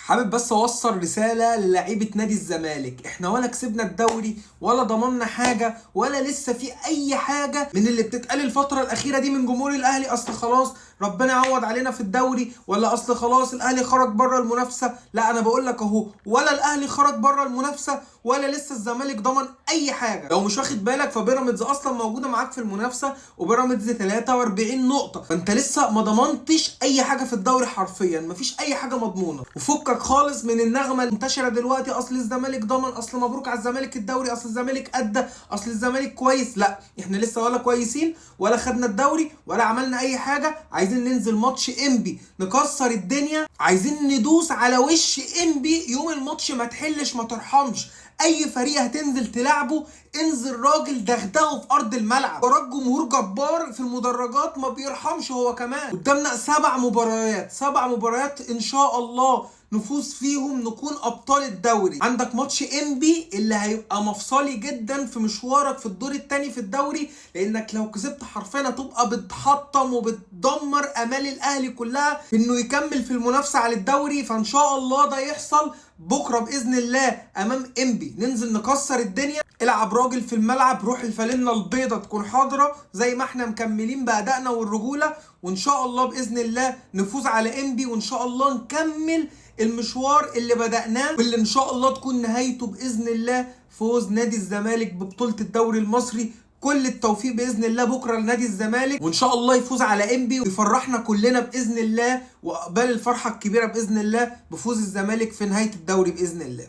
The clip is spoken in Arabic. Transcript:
حابب بس اوصل رساله للاعيبه نادي الزمالك. احنا ولا كسبنا الدوري ولا ضمننا حاجه ولا لسه في اي حاجه من اللي بتتقال الفتره الاخيره دي من جمهور الاهلي. اصل خلاص ربنا يعوض علينا في الدوري، ولا اصل خلاص الاهلي خرج بره المنافسه. لا، انا بقول لك اهو، ولا الاهلي خرج بره المنافسه ولا لسه الزمالك ضمن اي حاجه. لو مش واخد بالك فبيراميدز اصلا موجوده معاك في المنافسه، وبيراميدز 43 نقطه، فانت لسه ما ضمنتش اي حاجه في الدوري. حرفيا مفيش اي حاجه مضمونه. وفكك خالص من النغمه المنتشره دلوقتي، اصل الزمالك ضمن، اصل مبروك على الزمالك الدوري، اصل الزمالك ادى، اصل الزمالك كويس. لا، احنا لسه ولا كويسين ولا خدنا الدوري ولا عملنا اي حاجه. عايزين ننزل ماتش انبي نكسر الدنيا، عايزين ندوس على وش انبي يوم الماتش. ما تحلش ما ترحمش. اي فريق هتنزل تلعبه انزل راجل دغدغه في ارض الملعب. وراك جمهور جبار في المدرجات ما بيرحمش هو كمان. قدامنا 7 مباريات ان شاء الله نفوز فيهم نكون ابطال الدوري. عندك ماتش انبي اللي هيبقى مفصلي جدا في مشوارك في الدور الثاني في الدوري، لانك لو كسبت حرفيا هتبقى بتحطم وبتدمر امال الاهلي كلها في انه يكمل في المنافسه على الدوري. فان شاء الله ده يحصل بكره باذن الله امام انبي. ننزل نكسر الدنيا. العب راجل في الملعب، روح الفانلة البيضة تكون حاضرة زي ما احنا مكملين بأدائنا والرجولة، وان شاء الله بإذن الله نفوز على انبي، وان شاء الله نكمل المشوار اللي بدأناه، واللي ان شاء الله تكون نهايته بإذن الله فوز نادي الزمالك ببطولة الدوري المصري. كل التوفيق باذن الله بكره لنادي الزمالك، وان شاء الله يفوز على انبي ويفرحنا كلنا باذن الله، وعقبال الفرحه الكبيره باذن الله بفوز الزمالك في نهايه الدوري باذن الله.